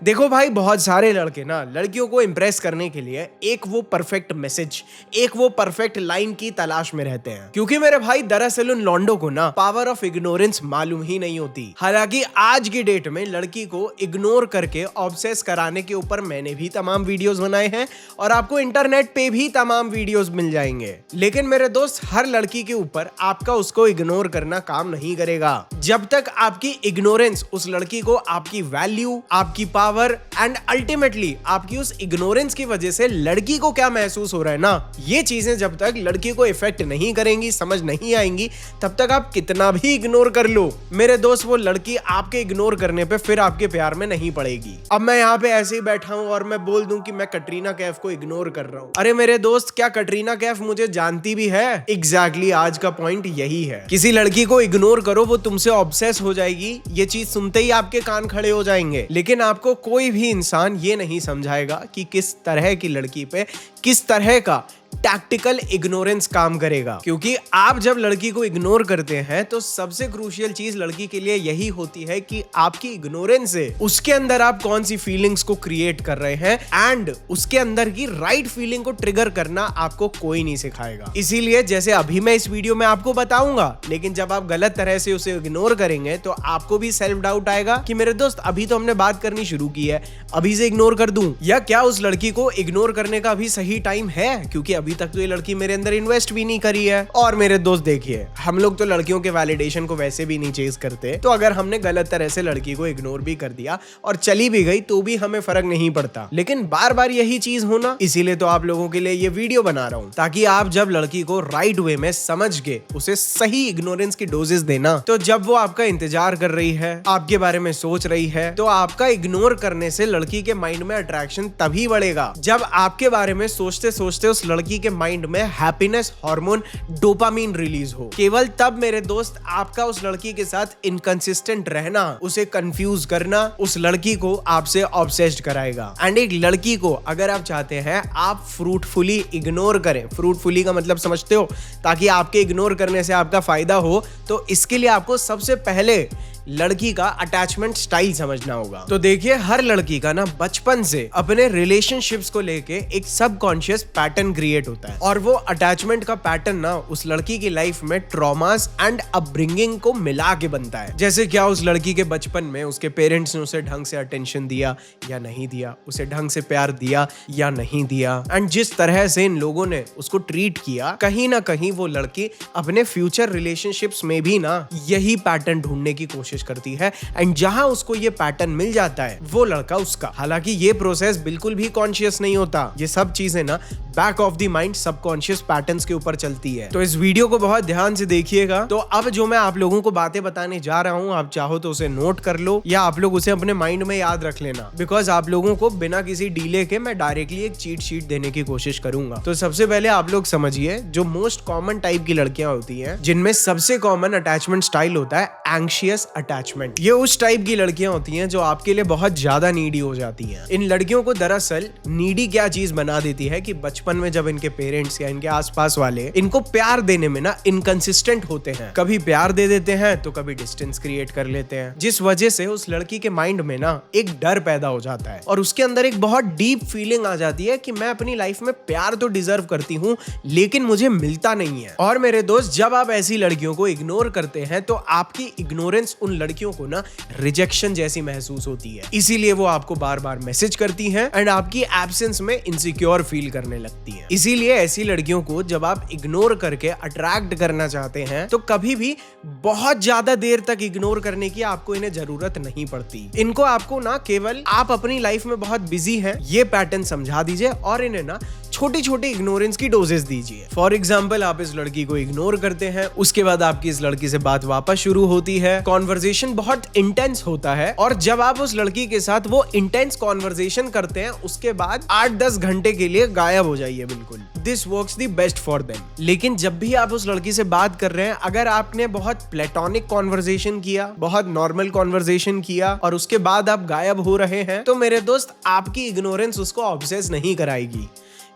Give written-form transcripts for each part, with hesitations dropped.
देखो भाई, बहुत सारे लड़के ना लड़कियों को इम्प्रेस करने के लिए एक वो परफेक्ट मैसेज, एक वो परफेक्ट लाइन की तलाश में रहते हैं। क्योंकि मेरे भाई दरअसल उन लॉन्डो को ना पावर ऑफ इग्नोरेंस मालूम ही नहीं होती। हालांकि आज की डेट में लड़की को इग्नोर करके ऑब्सेस कराने के ऊपर मैंने भी तमाम वीडियोस बनाए हैं और आपको इंटरनेट पे भी तमाम वीडियोस मिल जाएंगे। लेकिन मेरे दोस्त, हर लड़की के ऊपर आपका उसको इग्नोर करना काम नहीं करेगा। जब तक आपकी इग्नोरेंस उस लड़की को आपकी वैल्यू, आपकी पावर एंड अल्टीमेटली आपकी उस इग्नोरेंस की वजह से लड़की को क्या महसूस हो रहा है ना, ये चीजें जब तक लड़की को इफेक्ट नहीं करेंगी, समझ नहीं आएंगी, तब तक आप कितना भी इग्नोर कर लो मेरे दोस्त, वो लड़की आपके इग्नोर करने पे फिर आपके प्यार में नहीं पड़ेगी। अब मैं यहाँ पे ऐसे ही बैठा हूँ और मैं बोल दूं कि मैं कटरीना कैफ को इग्नोर कर रहा हूँ। अरे मेरे दोस्त, क्या कटरीना कैफ मुझे जानती भी है? एग्जैक्टली आज का पॉइंट यही है। किसी लड़की को इग्नोर करो, वो तुमसे ऑब्सेस हो जाएगी। ये चीज सुनते ही आपके कान खड़े हो जाएंगे। लेकिन आपको कोई भी इंसान ये नहीं समझाएगा कि किस तरह की लड़की पे किस तरह का टैक्टिकल इग्नोरेंस काम करेगा। क्योंकि आप जब लड़की को इग्नोर करते हैं तो सबसे क्रूशियल चीज लड़की के लिए यही होती है कि आपकी इग्नोरेंस से उसके अंदर आप कौन सी फीलिंग्स को क्रिएट कर रहे हैं एंड उसके अंदर की राइट फीलिंग को ट्रिगर करना आपको कोई नहीं सिखाएगा। इसीलिए जैसे अभी मैं इस वीडियो में आपको बताऊंगा, लेकिन जब आप गलत तरह से उसे इग्नोर करेंगे तो आपको भी सेल्फ डाउट आएगा कि मेरे दोस्त, अभी तो हमने बात करनी शुरू की है, अभी से इग्नोर कर दूं? या क्या उस लड़की को इग्नोर करने का अभी सही टाइम है? क्योंकि अभी तक तो ये लड़की मेरे अंदर इन्वेस्ट भी नहीं करी है। और मेरे दोस्त देखिए, हम लोग तो लड़कियों के वैलिडेशन को वैसे भी नहीं चेज करते, तो अगर हमने गलत तरह से लड़की को इग्नोर भी कर दिया और चली भी गई तो भी हमें फर्क नहीं पड़ता। लेकिन बार बार यही चीज होना, इसीलिए तो आप लोगों के लिए ये वीडियो बना रहा हूं, ताकि आप जब लड़की को राइट वे में समझ के उसे सही इग्नोरेंस की डोजेस देना, तो जब वो आपका इंतजार कर रही है, आपके बारे में सोच रही है, तो आपका इग्नोर करने से लड़की के माइंड में अट्रैक्शन तभी बढ़ेगा जब आपके बारे में सोचते सोचते उस लड़की के माइंड में हैप्पीनेस हार्मोन डोपामीन रिलीज हो। केवल तब मेरे दोस्त आपका उस लड़की के साथ इनकंसिस्टेंट रहना, उसे कंफ्यूज करना, उस लड़की को आपसे ऑब्सेस्ड कराएगा। एंड एक लड़की को अगर आप चाहते हैं आप फ्रूटफुली इग्नोर करें, फ्रूटफुली का मतलब समझते हो, ताकि आपके इग्नोर करने से आपका फायदा हो, तो इसके लिए आपको सबसे पहले लड़की का अटैचमेंट स्टाइल समझना होगा। तो देखिए, हर लड़की का ना बचपन से अपने रिलेशनशिप्स को लेके एक सबकॉन्शियस पैटर्न क्रिएट होता है और वो अटैचमेंट का पैटर्न ना उस लड़की की लाइफ में ट्रॉमास एंड अपब्रिंगिंग को मिला के बनता है। जैसे क्या उस लड़की के बचपन में उसके पेरेंट्स ने उसे ढंग से अटेंशन दिया या नहीं दिया, उसे ढंग से प्यार दिया या नहीं दिया, एंड जिस तरह से इन लोगों ने उसको ट्रीट किया, कहीं ना कहीं वो लड़की अपने फ्यूचर रिलेशनशिप्स में भी ना यही पैटर्न ढूंढने की कोशिश करती है। एंड जहां उसको ये पैटर्न मिल जाता है, वो लड़का उसका। हालांकि ये प्रोसेस बिल्कुल भी कॉन्शियस नहीं होता, ये सब चीजें ना back of the mind subconscious patterns के ऊपर चलती है। तो इस वीडियो को बहुत ध्यान से देखिएगा। तो अब जो मैं आप लोगों को बातें बताने जा रहा हूं, आप चाहो तो उसे नोट कर लो या आप लोग उसे अपने माइंड में याद रख लेना, बिकॉज आप लोगों को बिना किसी डीले के मैं डायरेक्टली एक चीट शीट देने की कोशिश करूंगा। तो सबसे पहले आप लोग समझिए, जो मोस्ट कॉमन टाइप की लड़कियां होती हैं, जिनमें सबसे कॉमन अटैचमेंट स्टाइल होता है एंग्शियस अटैचमेंट। ये उस टाइप की लड़कियां होती हैं जो आपके लिए बहुत ज्यादा नीडी हो जाती हैं। इन लड़कियों को दरअसल नीडी क्या चीज बना देती है कि बचपन में जब इनके पेरेंट्स या इनके आसपास वाले इनको प्यार देने में ना इनकंसिस्टेंट होते हैं, कभी प्यार दे देते हैं तो कभी डिस्टेंस क्रिएट कर लेते हैं, जिस वजह से उस लड़की के माइंड में ना एक डर पैदा हो जाता है और उसके अंदर एक बहुत डीप फीलिंग आ जाती है कि मैं अपनी लाइफ में प्यार तो डिजर्व करती हूँ लेकिन मुझे मिलता नहीं है। और मेरे दोस्त, जब आप ऐसी लड़कियों को इग्नोर करते हैं तो आपकी इग्नोरेंस उन लड़कियों को ना रिजेक्शन जैसी महसूस होती है, इसीलिए वो आपको बार बार मैसेज करती हैं एंड आपकी एब्सेंस में इनसिक्योर फील करने लगती हैं। इसीलिए ऐसी लड़कियों को जब आप इग्नोर करके अट्रैक्ट करना चाहते हैं तो कभी भी बहुत ज्यादा देर तक इग्नोर करने की आपको इन्हें जरूरत नहीं पड़ती। इनको आपको ना केवल आप अपनी लाइफ में बहुत बिजी हैं ये पैटर्न समझा दीजिए और इन्हें ना छोटी छोटी इग्नोरेंस की डोजेस दीजिए। फॉर एग्जाम्पल, आप इस लड़की को इग्नोर करते हैं, उसके बाद आपकी इस लड़की से बात वापस शुरू होती है, कॉन्वर्जेशन बहुत इंटेंस होता है और जब आप उस लड़की के साथ वो इंटेंस कॉन्वर्जेशन करते हैं उसके बाद 8-10 घंटे के लिए गायब हो जाइए बिल्कुल। This works the best for them. लेकिन जब भी आप उस लड़की से बात कर रहे हैं, अगर आपने बहुत प्लेटोनिक कॉन्वर्जेशन किया, बहुत नॉर्मल कॉन्वर्जेशन किया और उसके बाद आप गायब हो रहे हैं, तो मेरे दोस्त आपकी इग्नोरेंस उसको ऑब्सेस नहीं कराएगी।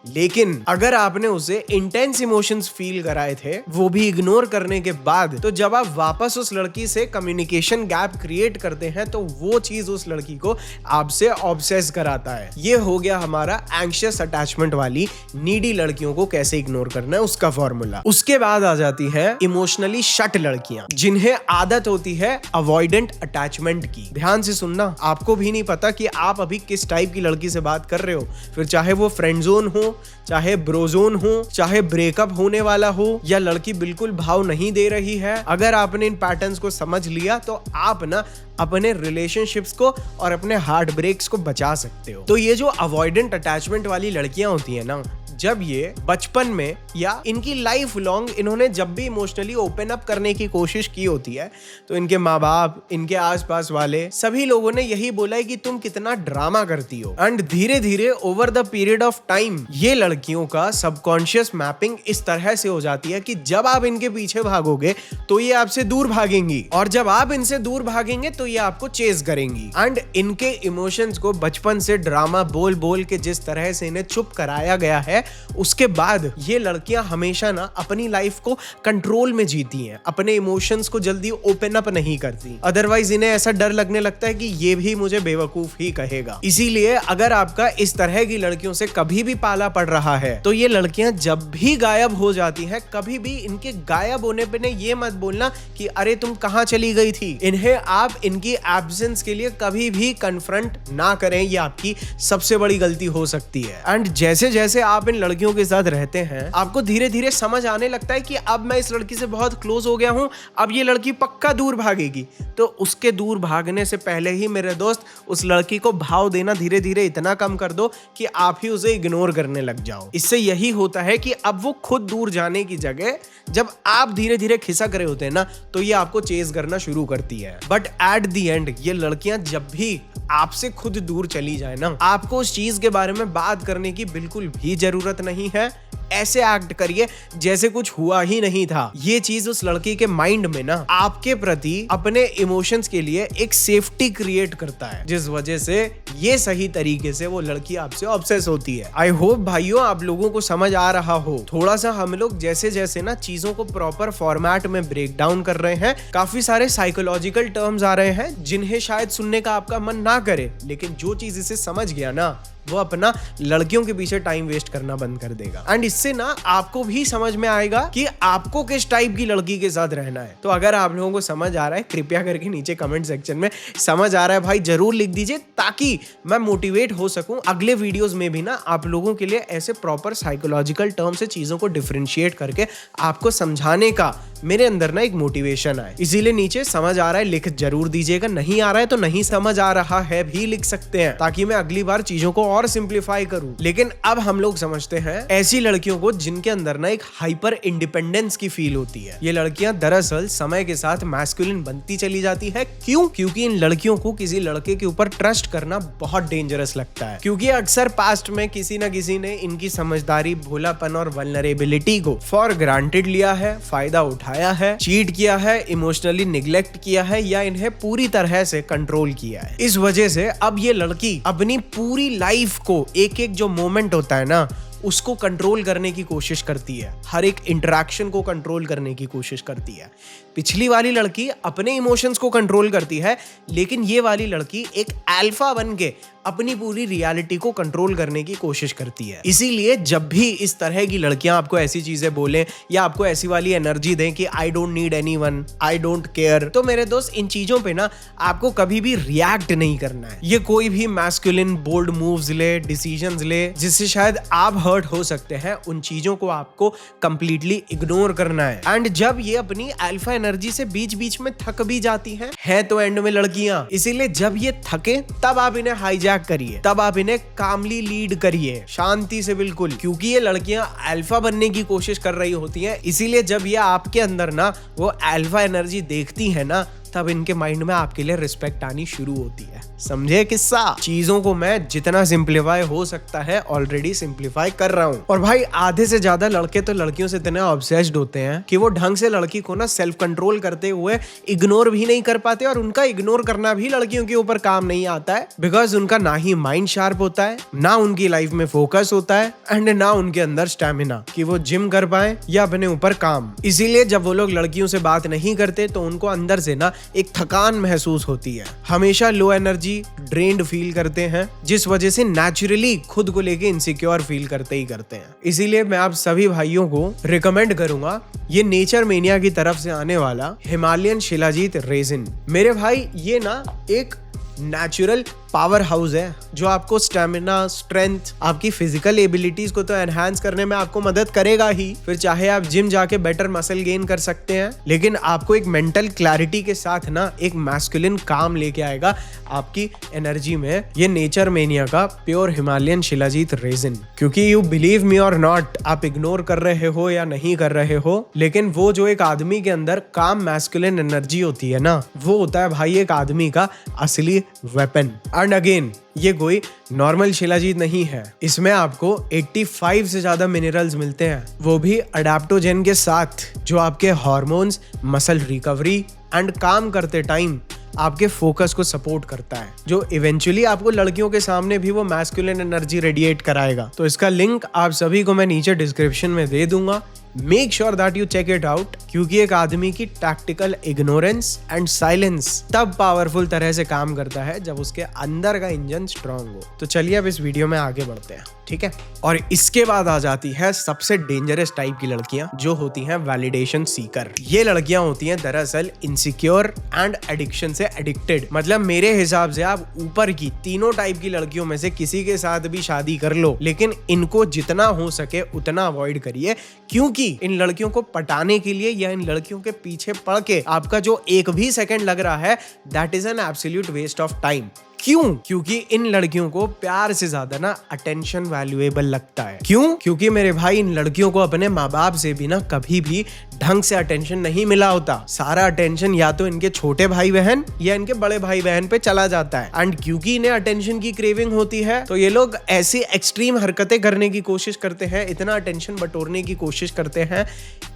लेकिन अगर आपने उसे इंटेंस इमोशंस फील कराए थे, वो भी इग्नोर करने के बाद, तो जब आप वापस उस लड़की से कम्युनिकेशन गैप क्रिएट करते हैं तो वो चीज उस लड़की को आपसे ऑब्सेस कराता है। ये हो गया हमारा एंग्शियस अटैचमेंट वाली नीडी लड़कियों को कैसे इग्नोर करना है उसका फॉर्मूला। उसके बाद आ जाती है इमोशनली शट लड़कियां, जिन्हें आदत होती है अवॉइडेंट अटैचमेंट की। ध्यान से सुनना, आपको भी नहीं पता कि आप अभी किस टाइप की लड़की से बात कर रहे हो, फिर चाहे वो फ्रेंड जोन हो, चाहे ब्रोजोन हो, चाहे ब्रेकअप होने वाला हो, या लड़की बिल्कुल भाव नहीं दे रही है। अगर आपने इन पैटर्न्स को समझ लिया तो आप ना अपने रिलेशनशिप्स को और अपने हार्ट ब्रेक्स को बचा सकते हो। तो ये जो अवॉइडेंट अटैचमेंट वाली लड़कियां होती है ना, जब ये बचपन में या इनकी लाइफ लॉन्ग इन्होंने जब भी इमोशनली ओपन अप करने की कोशिश की होती है, तो इनके माँ बाप, इनके आसपास वाले सभी लोगों ने यही बोला है कि तुम कितना ड्रामा करती हो। एंड धीरे धीरे over the period of time ये लड़कियों का सबकॉन्शियस मैपिंग इस तरह से हो जाती है कि जब आप इनके पीछे भागोगे तो ये आपसे दूर भागेंगी, और जब आप इनसे दूर भागेंगे तो ये आपको चेज करेंगी। एंड इनके इमोशंस को बचपन से ड्रामा बोल बोल के जिस तरह से इन्हें चुप कराया गया है, उसके बाद ये लड़कियां हमेशा ना अपनी लाइफ को कंट्रोल में जीती हैं, अपने इमोशंस को जल्दी ओपन अप नहीं करती। अदरवाइज इन्हें ऐसा डर लगने लगता है कि ये भी मुझे बेवकूफ ही कहेगा। इसीलिए अगर आपका इस तरह की लड़कियों से कभी भी पाला पड़ रहा है तो ये लड़कियां जब भी गायब हो जाती हैं, कभी भी इनके गायब होने पे ये मत बोलना कि अरे तुम कहां चली गई थी। इन्हें आप इनकी एब्सेंस के लिए कभी भी कन्फ्रंट ना करें, ये आपकी सबसे बड़ी गलती हो सकती है। एंड जैसे जैसे आप इन लड़कियों के साथ रहते हैं, आपको धीरे धीरे समझ आने लगता है कि अब मैं इस लड़की से बहुत क्लोज हो गया हूं, अब ये लड़की पक्का दूर भागेगी। तो उसके दूर भागने से पहले ही मेरे दोस्त उस लड़की को भाव देना धीरे धीरे इतना कम कर दो कि आप ही उसे इग्नोर करने लग जाओ। इससे यही होता है कि अब वो खुद दूर जाने की जगह जब आप धीरे धीरे खिसक रहे होते हैं ना, तो ये आपको चेज करना शुरू करती है। बट एट द एंड ये लड़कियां जब भी आपसे खुद दूर चली जाए ना, आपको उस चीज के बारे में बात करने की बिल्कुल भी जरूरत नहीं है। ऐसे एक्ट करिए जैसे कुछ हुआ ही नहीं था। ये चीज उस लड़की के माइंड में ना आपके प्रति अपने इमोशंस के लिए एक सेफ्टी क्रिएट करता है, जिस वजह से ये सही तरीके से वो लड़की आपसे ऑब्सेस होती है। आई होप भाइयों आप लोगों को समझ आ रहा हो। थोड़ा सा हम लोग जैसे जैसे ना चीजों को प्रॉपर फॉर्मेट में ब्रेक डाउन कर रहे हैं, काफी सारे साइकोलॉजिकल टर्म्स आ रहे हैं जिन्हें शायद सुनने का आपका मन ना करे, लेकिन जो चीज इसे समझ गया ना, वो अपना लड़कियों के पीछे टाइम वेस्ट करना बंद कर देगा। एंड इससे ना आपको भी समझ में आएगा कि आपको किस टाइप की लड़की के साथ रहना है। तो अगर आप लोगों को समझ आ रहा है, कृपया करके नीचे कमेंट सेक्शन में समझ आ रहा है भाई जरूर लिख दीजिए, ताकि मैं मोटिवेट हो सकूं अगले वीडियोस में भी ना आप लोगों के लिए ऐसे प्रॉपर साइकोलॉजिकल टर्म से चीजों को डिफरेंशिएट करके आपको समझाने का मेरे अंदर ना एक मोटिवेशन आए। इसीलिए नीचे समझ आ रहा है लिख जरूर दीजिएगा, नहीं आ रहा है तो नहीं समझ आ रहा है भी लिख सकते हैं, ताकि मैं अगली बार चीजों को और सिंप्लीफाई करूं। लेकिन अब हम लोग समझते हैं ऐसी लड़कियों को जिनके अंदर ना एक हाइपर इंडिपेंडेंस की फील होती है। ये लड़कियां दरअसल समय के साथ मैस्कुलिन बनती चली जाती है। क्यों? क्योंकि इन लड़कियों को किसी लड़के के ऊपर ट्रस्ट करना बहुत डेंजरस लगता है, क्योंकि अक्सर पास्ट में किसी न किसी ने इनकी समझदारी, भोलापन और वल्नरेबिलिटी को फॉर ग्रांटेड लिया है, फायदा उठाया है, चीट किया है, इमोशनली निग्लेक्ट किया है, या इन्हें पूरी तरह से कंट्रोल किया है। इस वजह से अब ये लड़की अपनी पूरी लाइफ को एक एक जो मोमेंट होता है ना, उसको कंट्रोल करने की कोशिश करती है, हर एक इंटरेक्शन को कंट्रोल करने की कोशिश करती है। पिछली वाली लड़की अपने इमोशंस को कंट्रोल करती है, लेकिन ये वाली लड़की एक अल्फा बन के अपनी पूरी रियलिटी को कंट्रोल करने की कोशिश करती है। इसीलिए जब भी इस तरह की लड़कियां आपको ऐसी चीजें बोलें या आपको ऐसी वाली एनर्जी दें कि I don't need anyone, I don't care, तो मेरे दोस्त इन चीजों पे ना आपको कभी भी रिएक्ट नहीं करना है। ये कोई भी मैस्कुलिन बोल्ड मूव्स ले, डिसीजंस ले, जिससे शायद आप हर्ट हो सकते हैं, उन चीजों को आपको कंप्लीटली इग्नोर करना है। एंड जब ये अपनी अल्फा एनर्जी से बीच बीच में थक भी जाती है तो एंड में लड़कियां, इसीलिए जब ये थके तब आप इन्हें हाईजैक करिए, तब आप इन्हें कामली लीड करिए, शांति से बिल्कुल, क्योंकि ये लड़कियां अल्फा बनने की कोशिश कर रही होती हैं। इसीलिए जब ये आपके अंदर ना वो अल्फा एनर्जी देखती है ना, तब इनके माइंड में आपके लिए रिस्पेक्ट आनी शुरू होती है। समझे किस्सा? चीजों को मैं जितना सिंप्लीफाई हो सकता है ऑलरेडी सिंप्लीफाई कर रहा हूँ। और भाई आधे से ज्यादा लड़के तो लड़कियों से इतने ऑब्सेस्ड होते हैं कि वो ढंग से लड़की को ना सेल्फ कंट्रोल करते हुए इग्नोर भी नहीं कर पाते, और उनका इग्नोर करना भी लड़कियों के ऊपर काम नहीं आता है, बिकॉज उनका ना ही माइंड शार्प होता है, ना उनकी लाइफ में फोकस होता है, एंड ना उनके अंदर स्टैमिना कि वो जिम कर पाए या अपने ऊपर काम। इसीलिए जब वो लोग लड़कियों से बात नहीं करते तो उनको अंदर से ना एक थकान महसूस होती है, हमेशा लो एनर्जी, ड्रेन्ड फील करते हैं, जिस वजह से नेचुरली खुद को लेके इनसिक्योर फील करते ही करते हैं। इसीलिए मैं आप सभी भाइयों को रिकमेंड करूंगा ये नेचर मेनिया की तरफ से आने वाला हिमालयन शिलाजीत रेजिन। मेरे भाई ये ना एक नेचुरल पावर हाउस है जो आपको स्टेमिना, स्ट्रेंथ, आपकी फिजिकल एबिलिटीज को तो एनहांस करने में आपको मदद करेगा ही। फिर चाहे आप जिम जाके बेटर मसल गेन कर सकते हैं, लेकिन आपको एक मेंटल क्लैरिटी के साथ ना एक मैस्कुलिन काम लेके आएगा आपकी एनर्जी में। ये नेचर मेनिया का प्योर हिमालयन शिलाजीत रेजिन। क्योंकि यू बिलीव मी और नॉट, आप इग्नोर कर रहे हो या नहीं कर रहे हो, लेकिन वो जो एक आदमी के अंदर काम मैस्कुलिन एनर्जी होती है ना, वो होता है भाई एक आदमी का असली वेपन। एंड अगेन ये कोई नॉर्मल शिलाजीत नहीं है, इसमें आपको 85 से ज्यादा मिनरल्स मिलते हैं, वो भी अडेप्टोजेन के साथ, जो आपके हार्मोन्स, मसल रिकवरी एंड काम करते टाइम आपके फोकस को सपोर्ट करता है, जो इवेंचुअली आपको लड़कियों के सामने भी वो मैस्कुलिन एनर्जी रेडिएट कराएगा। तो इसका लिंक आप सभी को मैं नीचे डिस्क्रिप्शन में दे दूंगा। Make sure that you check it out, क्योंकि एक आदमी की टैक्टिकल इग्नोरेंस एंड साइलेंस तब पावरफुल तरह से काम करता है जब उसके अंदर का इंजन स्ट्रांग हो। तो चलिए अब इस वीडियो में आगे बढ़ते हैं, ठीक है। और इसके बाद आ जाती है सबसे डेंजरस टाइप की लड़कियां, जो होती हैं वैलिडेशन सीकर। ये लड़कियां होती हैं दरअसल इनसिक्योर एंड एडिक्शन से एडिक्टेड। मतलब मेरे हिसाब से आप ऊपर की तीनों टाइप की लड़कियों में से किसी के साथ भी शादी कर लो, लेकिन इनको जितना हो सके उतना अवॉइड करिए, क्योंकि इन लड़कियों को पटाने के लिए या इन लड़कियों के पीछे पड़ के आपका जो एक भी सेकंड लग रहा है, that is an absolute waste of time. क्यों? क्योंकि इन लड़कियों को प्यार से ज्यादा ना अटेंशन वैल्यूएबल लगता है। क्यों? क्योंकि मेरे भाई इन लड़कियों को अपने माँ बाप से भी ना कभी भी ढंग से अटेंशन नहीं मिला होता। सारा अटेंशन या तो इनके छोटे भाई बहन या इनके बड़े भाई बहन पे चला जाता है, एंड क्योंकि इन्हें अटेंशन की क्रेविंग होती है तो ये लोग ऐसी एक्सट्रीम हरकतें करने की कोशिश करते हैं, इतना अटेंशन बटोरने की कोशिश करते हैं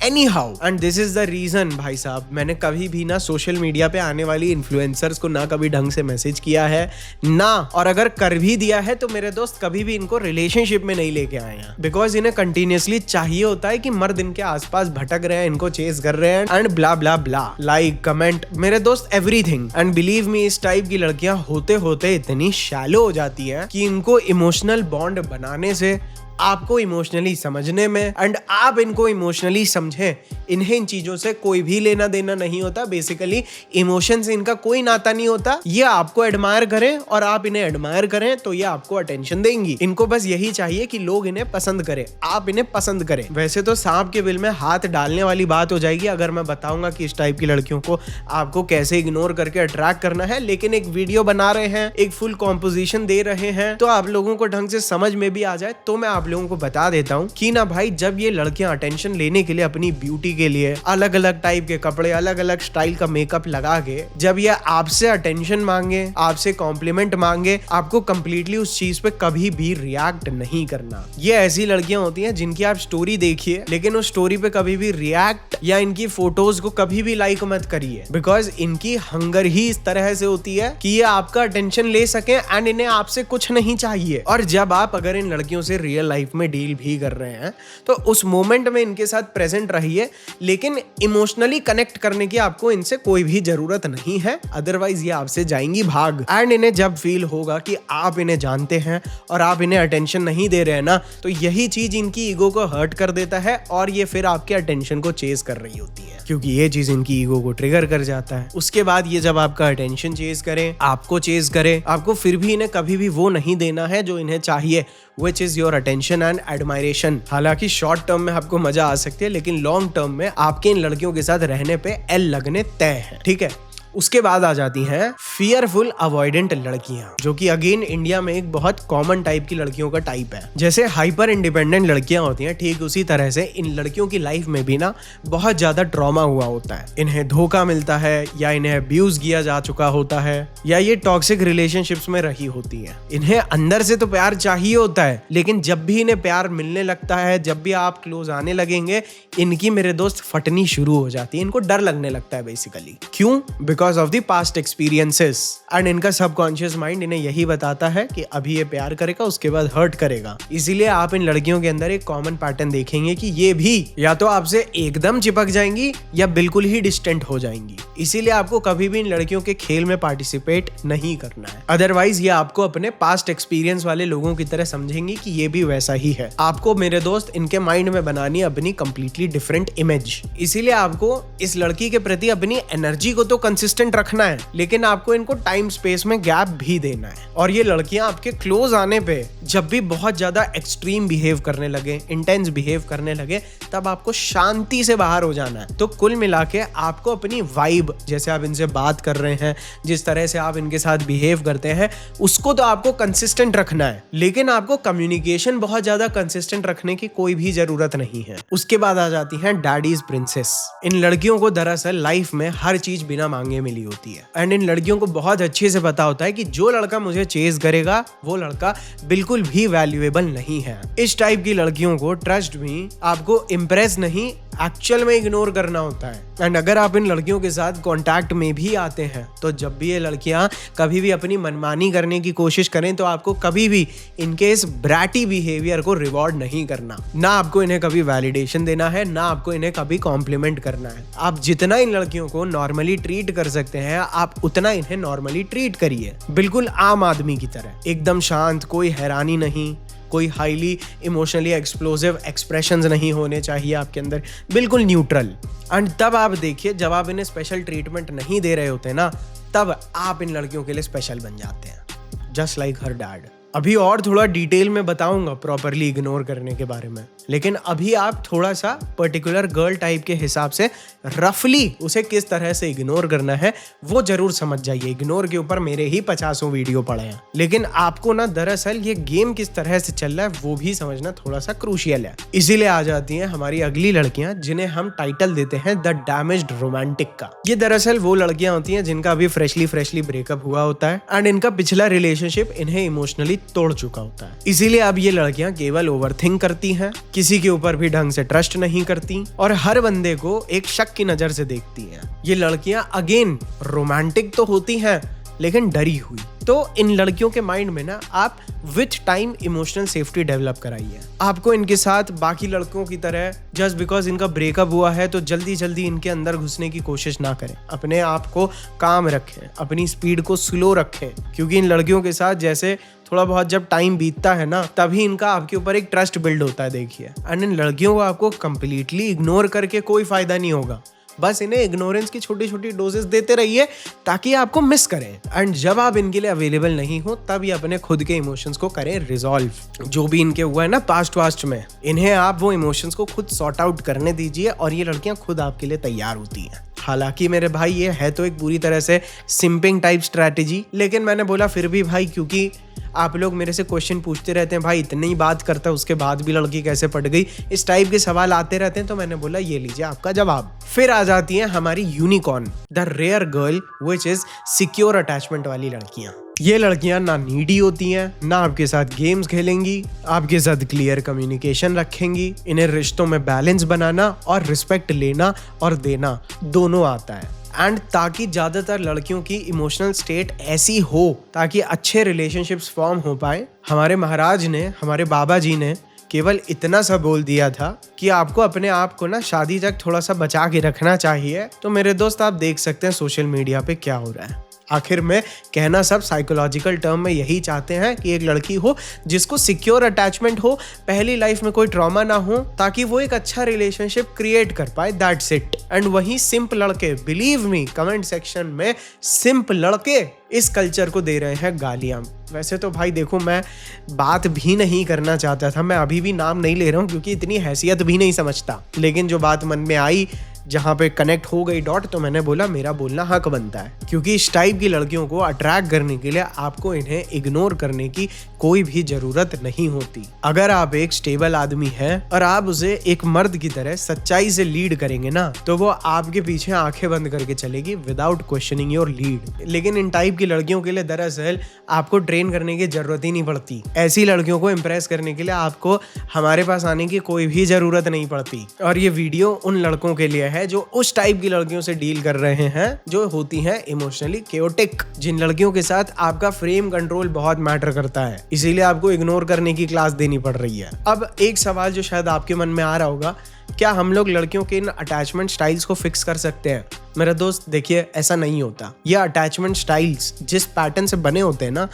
anyhow. And this is the reason भाई साहब, मैंने कभी भी ना सोशल मीडिया पे आने वाली इन्फ्लुएंसर्स को ना कभी ढंग से मैसेज किया है ना, और अगर कर भी दिया है तो मेरे दोस्त कभी भी इनको रिलेशनशिप में नहीं लेके आए हैं, बिकॉज इन्हें कंटिन्यूअसली चाहिए होता है कि मर्द इनके आसपास भटक रहे हैं, इनको चेस कर रहे हैं and blah blah blah, like comment, मेरे दोस्त एवरीथिंग। एंड बिलीव मी, इस टाइप की लड़कियां होते होते इतनी शैलो हो जाती हैं कि इनको इमोशनल बॉन्ड बनाने से, आपको इमोशनली समझने में, एंड आप इनको इमोशनली समझें, इन्हें इन चीजों से कोई भी लेना देना नहीं होता। बेसिकली इमोशन से इनका कोई नाता नहीं होता। ये आपको एडमायर करें और आप इन्हें एडमायर करें तो ये आपको अटेंशन देंगी। इनको बस यही चाहिए कि लोग इन्हें पसंद करें, आप इन्हें पसंद करें। वैसे तो सांप के बिल में हाथ डालने वाली बात हो जाएगी अगर मैं बताऊंगा कि इस टाइप की लड़कियों को आपको कैसे इग्नोर करके अट्रैक्ट करना है, लेकिन एक वीडियो बना रहे हैं, एक फुल कॉम्पोजिशन दे रहे हैं, तो आप लोगों को ढंग से समझ में भी आ जाए। तो मैं आप लोगों को बता देता हूं कि ना भाई, जब ये लड़कियां अटेंशन लेने के लिए अपनी ब्यूटी के लिए अलग अलग टाइप के कपड़े, अलग अलग स्टाइल का मेकअप लगा के जब ये आपसे अटेंशन मांगे, आपसे कॉम्प्लीमेंट मांगे, आपको कंप्लीटली उस चीज पे कभी भी रिएक्ट नहीं करना। ये ऐसी लड़कियां होती हैं जिनकी आप स्टोरी देखिए, लेकिन उस स्टोरी पे कभी भी रिएक्ट या इनकी फोटोज को कभी भी लाइक मत करिए, बिकॉज इनकी हंगर ही इस तरह से होती है कि ये आपका अटेंशन ले सके एंड इन्हें आपसे कुछ नहीं चाहिए। और जब आप अगर इन लड़कियों से रियल लाइफ में डील भी कर रहे हैं तो उस मोमेंट में इनके साथ प्रेजेंट रहिए, लेकिन इमोशनली कनेक्ट करने की आपको इनसे कोई भी जरूरत नहीं है, अदरवाइज ये आपसे जाएंगी भाग। एंड इन्हें जब फील होगा कि आप इन्हें जानते हैं और आप इन्हें अटेंशन नहीं दे रहे हैं ना, तो यही चीज इनकी ईगो को हर्ट कर देता है और ये फिर आपके अटेंशन को चेज कर रही होती है, क्योंकि ये चीज इनकी ईगो को ट्रिगर कर जाता है। उसके बाद ये जब आपका अटेंशन चेज करें, आपको चेज करें, आपको फिर भी इन्हें कभी भी वो नहीं देना है जो इन्हें चाहिए, which is your attention and admiration। हालांकि शॉर्ट टर्म में आपको मजा आ सकती है, लेकिन लॉन्ग टर्म में आपके इन लड़कियों के साथ रहने पे एल लगने तय है, ठीक है। उसके बाद आ जाती हैं फियरफुल अवॉइडेंट लड़कियां, जो कि अगेन इंडिया में एक बहुत कॉमन टाइप की लड़कियों का टाइप है। जैसे हाइपर इंडिपेंडेंट लड़कियां होती हैं, ठीक उसी तरह से इन लड़कियों की लाइफ में भी ना बहुत ज्यादा ट्रॉमा हुआ होता है। इन्हें धोखा मिलता है, या इन्हें अब्यूज किया जा चुका होता है, या ये टॉक्सिक रिलेशनशिप्स में रही होती है। इन्हें अंदर से तो प्यार चाहिए होता है, लेकिन जब भी इन्हें प्यार मिलने लगता है, जब भी आप क्लोज आने लगेंगे, इनकी मेरे दोस्त फटनी शुरू हो जाती है। इनको डर लगने लगता है बेसिकली। क्यों? Because of the past experiences. And इनका सबकॉन्शियस माइंड इन्हें यही बताता है कि अभी ये प्यार करेगा, उसके बाद हर्ट करेगा। इसीलिए आप इन लड़कियों के अंदर एक कॉमन पैटर्न देखेंगे कि ये भी या तो आपसे एकदम चिपक जाएंगी या बिल्कुल ही डिस्टेंट हो जाएंगी। इसीलिए आपको कभी भी इन लड़कियों के खेल में पार्टिसिपेट नहीं करना है। अदरवाइज ये आपको अपने पास्ट एक्सपीरियंस वाले लोगों की तरह समझेंगी कि ये भी वैसा ही है। आपको मेरे दोस्त इनके माइंड में बनानी है अपनी कंप्लीटली डिफरेंट इमेज। इसीलिए आपको इस लड़की के प्रति अपनी एनर्जी को तो कंसिस्टेंट रखना है, लेकिन आपको इनको टाइम स्पेस में गैप भी देना है। और ये लड़कियां आपके क्लोज आने पे जब भी बहुत ज्यादा एक्सट्रीम बिहेव करने लगे, इंटेंस बिहेव करने लगे, तब आपको शांति से बाहर हो जाना है। तो कुल मिला के आपको अपनी वाइब, जैसे आप इनसे बात कर रहे हैं, जिस तरह से आप इनके साथ बिहेव करते हैं, उसको तो आपको कंसिस्टेंट रखना है, लेकिन आपको कम्युनिकेशन बहुत ज्यादा कंसिस्टेंट रखने की कोई भी जरूरत नहीं है। उसके बाद आ जाती हैं डैडीज प्रिंसेस। इन लड़कियों को दरअसल लाइफ में हर चीज बिना मांगे मिली होती है। एंड इन लड़कियों को बहुत अच्छे से पता होता है कि जो लड़का मुझे चेज करेगा वो लड़का बिल्कुल भी वैल्यूएबल नहीं है। इस टाइप की लड़कियों को ट्रस्ट भी आपको इम्प्रेस नहीं, एक्चुअल में इग्नोर करना होता है। एंड अगर आप इन लड़कियों के साथ कांटेक्ट में भी आते हैं, तो जब भी ये लड़कियां कभी भी अपनी मनमानी करने की कोशिश करें, तो आपको कभी भी इनके इस ब्रैटी बिहेवियर को रिवॉर्ड नहीं करना। ना आपको इन्हें कभी वैलिडेशन देना है, ना आपको इन्हें कभी कॉम्प्लीमेंट करना है। आप जितना इन लड़कियों को नॉर्मली ट्रीट कर सकते हैं, आप उतना इन्हें नॉर्मली ट्रीट करिए, बिल्कुल आम आदमी की तरह, एकदम शांत, कोई हैरानी नहीं, कोई हाईली इमोशनली एक्सप्लोसिव एक्सप्रेशंस नहीं होने चाहिए आपके अंदर, बिल्कुल न्यूट्रल। एंड तब आप देखिए, जब आप इन्हें स्पेशल ट्रीटमेंट नहीं दे रहे होते ना, तब आप इन लड़कियों के लिए स्पेशल बन जाते हैं, जस्ट लाइक हर डैड। अभी और थोड़ा डिटेल में बताऊंगा प्रॉपरली इग्नोर करने के बारे में, लेकिन अभी आप थोड़ा सा पर्टिकुलर गर्ल टाइप के हिसाब से रफली उसे किस तरह से इग्नोर करना है वो जरूर समझ जाइए। इग्नोर के ऊपर मेरे ही 50 वीडियो पड़े हैं, लेकिन आपको ना दरअसल ये गेम किस तरह से चल रहा है वो भी समझना थोड़ा सा क्रूशियल है। इसीलिए आ जाती हैं हमारी अगली लड़कियां, जिन्हें हम टाइटल देते हैं द डैमेज्ड रोमांटिक का। ये दरअसल वो लड़कियां होती हैं जिनका अभी फ्रेशली ब्रेकअप हुआ होता है एंड इनका पिछला रिलेशनशिप इन्हें इमोशनली तोड़ चुका होता है। इसीलिए अब ये लड़कियां केवल ओवरथिंक करती हैं, किसी के ऊपर भी ढंग से ट्रस्ट नहीं करती और हर बंदे को एक शक की नजर से देखती हैं। ये लड़कियां अगेन रोमांटिक तो होती हैं, लेकिन डरी हुई। तो इन लड़कियों के माइंड में ना आप with time emotional safety develop कराइए। आपको इनके साथ बाकी लड़कों की तरह जस्ट बिकॉज इनका ब्रेकअप हुआ है तो जल्दी इनके अंदर घुसने की कोशिश ना करें। अपने आप को काम रखें, अपनी स्पीड को स्लो रखें, क्योंकि इन लड़कियों के साथ जैसे थोड़ा बहुत जब टाइम बीतता है ना, तभी इनका आपके ऊपर एक ट्रस्ट बिल्ड होता है। देखिए, एंड इन लड़कियों को आपको कंप्लीटली इग्नोर करके कोई फायदा नहीं होगा। बस इन्हें इग्नोरेंस की छोटी डोजेस देते रहिए ताकि आपको मिस करें। एंड जब आप इनके लिए अवेलेबल नहीं हो, तब ये अपने खुद के इमोशंस को करें रिजॉल्व। जो भी इनके हुआ है ना पास्ट में, इन्हें आप वो इमोशंस को खुद सॉर्ट आउट करने दीजिए और ये लड़कियां खुद आपके लिए तैयार होती हैं। हालांकि मेरे भाई ये है तो एक पूरी तरह से सिंपिंग टाइप स्ट्रैटेजी, लेकिन मैंने बोला फिर भी भाई, क्योंकि आप लोग मेरे से क्वेश्चन पूछते रहते हैं, भाई इतनी ही बात करता है उसके बाद भी लड़की कैसे पट गई, इस टाइप के सवाल आते रहते हैं, तो मैंने बोला ये लीजिए आपका जवाब। फिर आ जाती हैं हमारी unicorn, the rare girl which is secure attachment वाली लड़कियां। ये लड़कियां ना नीडी होती हैं, ना आपके साथ गेम्स खेलेंगी, आपके साथ क्लियर कम्युनिकेशन रखेंगी। इन्हें रिश्तों में बैलेंस बनाना और रिस्पेक्ट लेना और देना दोनों आता है। एंड ताकि ज्यादातर लड़कियों की इमोशनल स्टेट ऐसी हो ताकि अच्छे रिलेशनशिप्स फॉर्म हो पाए, हमारे महाराज ने, हमारे बाबा जी ने केवल इतना सा बोल दिया था कि आपको अपने आप को ना शादी तक थोड़ा सा बचा के रखना चाहिए। तो मेरे दोस्त आप देख सकते हैं सोशल मीडिया पे क्या हो रहा है। आखिर में कहना सब साइकोलॉजिकल टर्म में यही चाहते हैं कि एक लड़की हो जिसको सिक्योर अटैचमेंट हो, पहली लाइफ में कोई ट्रॉमा ना हो, ताकि वो एक अच्छा रिलेशनशिप क्रिएट कर पाए, दैट्स इट। एंड वहीं सिंप लड़के, बिलीव मी, कमेंट सेक्शन में सिंप लड़के इस कल्चर को दे रहे हैं गालियां। वैसे तो भाई देखो, मैं बात भी नहीं करना चाहता था, मैं अभी भी नाम नहीं ले रहा हूँ क्योंकि इतनी हैसियत भी नहीं समझता, लेकिन जो बात मन में आई जहाँ पे कनेक्ट हो गई डॉट, तो मैंने बोला मेरा बोलना हक बनता है, क्योंकि इस टाइप की लड़कियों को अट्रैक्ट करने के लिए आपको इन्हें इग्नोर करने की कोई भी जरूरत नहीं होती। अगर आप एक स्टेबल आदमी है और आप उसे एक मर्द की तरह सच्चाई से लीड करेंगे ना, तो वो आपके पीछे आंखें बंद करके चलेगी विदाउट क्वेश्चनिंग योर लीड। लेकिन इन टाइप की लड़कियों के लिए दरअसल आपको ट्रेन करने की जरूरत ही नहीं पड़ती। ऐसी लड़कियों को इंप्रेस करने के लिए आपको हमारे पास आने की कोई भी जरूरत नहीं पड़ती। और ये वीडियो उन लड़कों के लिए है जो उस टाइप की लड़कियों से डील कर रहे हैं जो होती हैं इमोशनली केओटिक, जिन लड़कियों के साथ आपका फ्रेम कंट्रोल बहुत मैटर करता है, इसीलिए आपको इग्नोर करने की क्लास देनी पड़ रही है। अब एक सवाल जो शायद आपके मन में आ रहा होगा, क्या हम लोग लड़कियों के इन अटैचमेंट स्टाइल्स को फिक्स कर सकते हैं? मेरा दोस्त देखिए, ऐसा नहीं होता। ये अटैचमेंट स्टाइल्स जिस पैटर्न से बने होते हैं ना,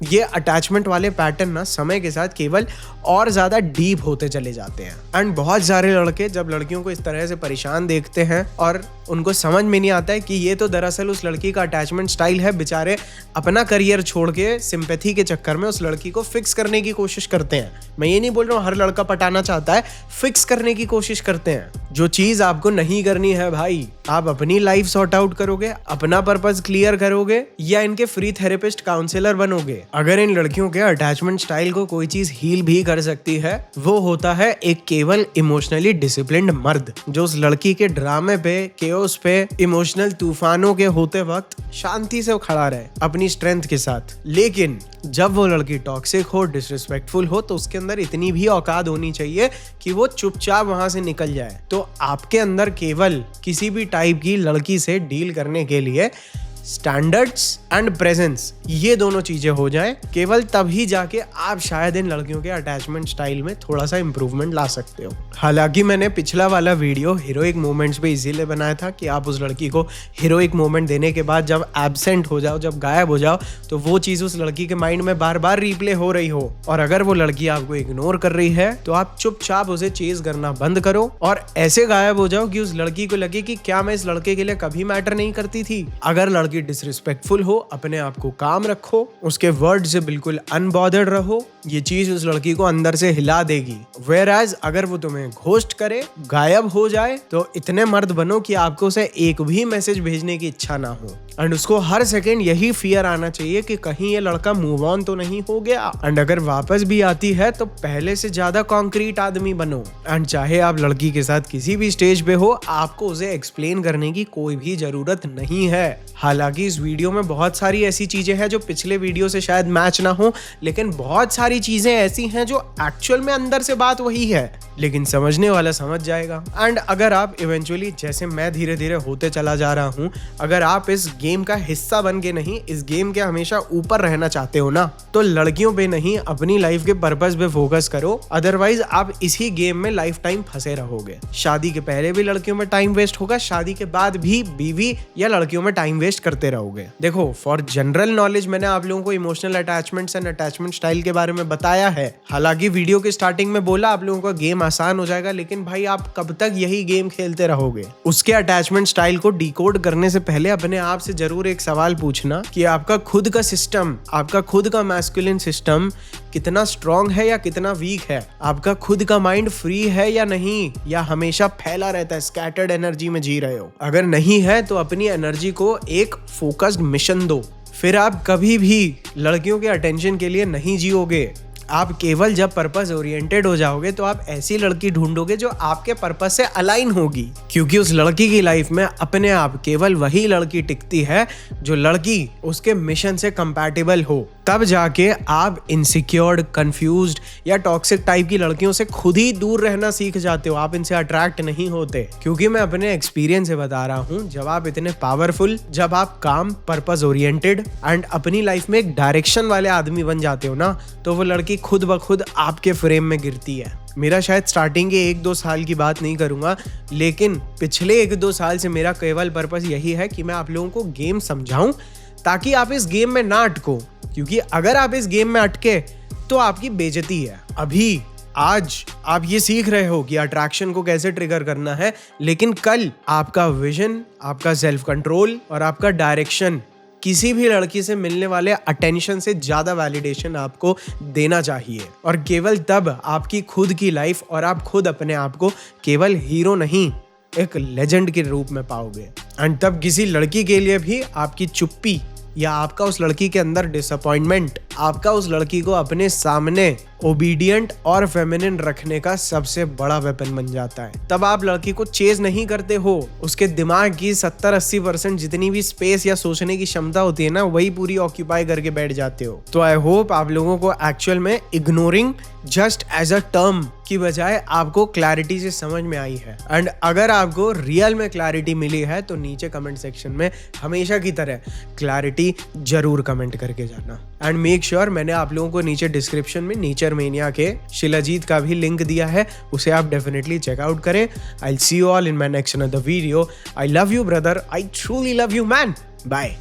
ये अटैचमेंट वाले पैटर्न ना समय के साथ केवल और ज्यादा डीप होते चले जाते हैं। एंड बहुत सारे लड़के जब लड़कियों को इस तरह से परेशान देखते हैं और उनको समझ में नहीं आता है कि ये तो दरअसल उस लड़की का अटैचमेंट स्टाइल है, बेचारे अपना करियर छोड़ के सिंपैथी के चक्कर में उस लड़की को फिक्स करने की कोशिश करते हैं। मैं ये नहीं बोल रहा हूँ हर लड़का पटाना चाहता है, फिक्स करने की कोशिश करते हैं। जो चीज आपको नहीं करनी है भाई, आप अपनी लाइफ सॉर्ट आउट करोगे, अपना पर्पस क्लियर करोगे, या इनके फ्री थेरेपिस्ट काउंसलर बनोगे। अगर इन लड़कियों के अटैचमेंट स्टाइल को कोई चीज हील भी कर सकती है, वो होता है एक केवल इमोशनली डिसिप्लिन्ड मर्द, जो उस लड़की के ड्रामे पे, केओस पे, इमोशनल तूफानों के होते वक्त शांति से खड़ा रहे अपनी स्ट्रेंथ के साथ। लेकिन जब वो लड़की टॉक्सिक हो, डिसरिस्पेक्टफुल हो, तो उसके अंदर इतनी भी औकात होनी चाहिए कि वो चुपचाप वहां से निकल जाए। तो आपके अंदर केवल किसी भी टाइप की लड़की से डील करने के लिए स्टैंडर्ड्स एंड प्रेजेंस, ये दोनों चीजें हो जाएं, केवल तभी जाके आप शायद इन लड़कियों के अटैचमेंट स्टाइल में थोड़ा सा इंप्रूवमेंट ला सकते हो। हालांकि मैंने पिछला वाला वीडियो हीरोइक मोमेंट्स पे इसीलिए बनाया था कि आप उस लड़की को हीरोइक मोमेंट देने के बाद जब एब्सेंट हो जाओ, जब गायब हो जाओ, तो वो चीज उस लड़की के माइंड में बार बार रिप्ले हो रही हो। और अगर वो लड़की आपको इग्नोर कर रही है तो आप चुपचाप उसे चेज करना बंद करो और ऐसे गायब हो जाओ कि उस लड़की को लगे कि क्या मैं इस लड़के के लिए कभी मैटर नहीं करती थी। अगर लड़की डिसरिस्पेक्टफुल हो, अपने आप को काम रखो, उसके वर्ड से बिल्कुल अनबॉदर्ड रहो, ये चीज उस लड़की को अंदर से हिला देगी। Whereas अगर वो तुम्हें घोस्ट करे, गायब हो जाए, तो इतने मर्द बनो कि आपको उसे एक भी मैसेज भेजने की इच्छा ना हो। एंड उसको हर सेकंड यही फियर आना चाहिए कि कहीं ये लड़का मूव ऑन तो नहीं हो गया। एंड अगर वापस भी आती है तो पहले से ज्यादा कॉन्क्रीट आदमी बनो। एंड चाहे आप लड़की के साथ किसी भी स्टेज पे हो, आपको उसे एक्सप्लेन करने की कोई भी जरूरत नहीं है। हालांकि इस वीडियो में बहुत सारी ऐसी चीजें हैं जो पिछले वीडियो से शायद मैच ना हो, लेकिन बहुत सारी चीजें ऐसी हैं जो एक्चुअल में अंदर से बात वही है, लेकिन समझने वाला समझ जाएगा। एंड अगर आप इवेंचुअली, जैसे मैं धीरे धीरे होते चला जा रहा हूँ, अगर आप इस गेम का हिस्सा बन के नहीं, इस गेम के हमेशा ऊपर रहना चाहते हो ना, तो लड़कियों पे नहीं, अपनी लाइफ के पर्पस पे फोकस करो। अदरवाइज आप इसी गेम में लाइफ टाइम फंसे रहोगे। शादी के पहले भी लड़कियों में टाइम वेस्ट होगा, शादी के बाद भी बीवी या लड़कियों में टाइम वेस्ट करते रहोगे। देखो, फॉर जनरल नॉलेज मैंने आप लोगों को emotional attachments and attachment style के बारे में बताया है। हालांकि वीडियो के स्टार्टिंग में बोला आप लोगों का गेम आसान हो जाएगा, लेकिन भाई आप कब तक यही गेम खेलते रहोगे? उसके अटैचमेंट स्टाइल को डिकोड करने से पहले अपने आप से जरूर एक सवाल पूछना कि आपका खुद का सिस्टम, आपका खुद का मैस्कुलिन सिस्टम कितना स्ट्रॉन्ग है या कितना वीक है। आपका खुद का माइंड फ्री है या नहीं, या हमेशा फैला रहता है, स्कैटर्ड एनर्जी में जी रहे हो। अगर नहीं है तो अपनी एनर्जी को एक फोकस्ड मिशन दो, फिर आप कभी भी लड़कियों के अटेंशन के लिए नहीं जियोगे। आप केवल जब पर्पस ओरिएंटेड हो जाओगे तो आप ऐसी लड़की ढूंढोगे जो आपके पर्पस से अलाइन होगी, क्योंकि उस लड़की की लाइफ में अपने आप केवल वही लड़की टिकती है जो लड़की उसके मिशन से कंपैटिबल हो। तब जाके आप इनसिक्योर्ड, कंफ्यूज्ड या टॉक्सिक टाइप की लड़कियों से खुद ही दूर रहना सीख जाते हो। आप इनसे अट्रैक्ट नहीं होते, क्योंकि मैं अपने एक्सपीरियंस से बता रहा हूँ, जब आप इतने पावरफुल, जब आप काम, पर्पस ओरिएंटेड एंड अपनी लाइफ में एक डायरेक्शन वाले आदमी बन जाते हो ना, तो वो लड़की खुद ब खुद आपके फ्रेम में गिरती है। मेरा शायद स्टार्टिंग के 1-2 साल की बात नहीं करूंगा, लेकिन पिछले 1-2 साल से मेरा केवल पर्पस यही है कि मैं आप लोगों को गेम समझाऊं, ताकि आप इस गेम में ना अटको। क्योंकि अगर आप इस गेम में अटके तो आपकी बेइज्जती है। अभी आज आप ये सीख रहे हो कि अट्रैक्शन को कैसे ट्रिगर करना है, लेकिन कल आपका विजन, आपका सेल्फ कंट्रोल और आपका डायरेक्शन किसी भी लड़की से मिलने वाले अटेंशन से ज्यादा वैलिडेशन आपको देना चाहिए। और केवल तब आपकी खुद की लाइफ और आप खुद अपने आप को केवल हीरो नहीं, एक लेजेंड के रूप में पाओगे। एंड तब किसी लड़की के लिए भी आपकी चुप्पी या आपका उस लड़की के अंदर डिसअपॉइंटमेंट आपका उस लड़की को अपने सामने ओबीडियंट और फेमिनिन रखने का सबसे बड़ा वेपन बन जाता है। तब आप लड़की को चेज नहीं करते हो, उसके दिमाग की 70-80% जितनी भी स्पेस या सोचने की क्षमता होती है ना, वही पूरी ऑक्यूपाई करके बैठ जाते हो। तो आई होप आप लोगों को एक्चुअल में ignoring just as a term की बजाय आपको क्लैरिटी से समझ में आई है। एंड अगर आपको रियल में क्लैरिटी मिली है तो नीचे कमेंट सेक्शन में हमेशा की तरह क्लैरिटी जरूर कमेंट करके जाना। एंड मेक श्योर मैंने आप लोगों को नीचे डिस्क्रिप्शन में नेचर मेनिया के शिलाजीत का भी लिंक दिया है, उसे आप डेफिनेटली चेकआउट करें। I will see you all in my next another video. I love you brother, I truly love you man. Bye.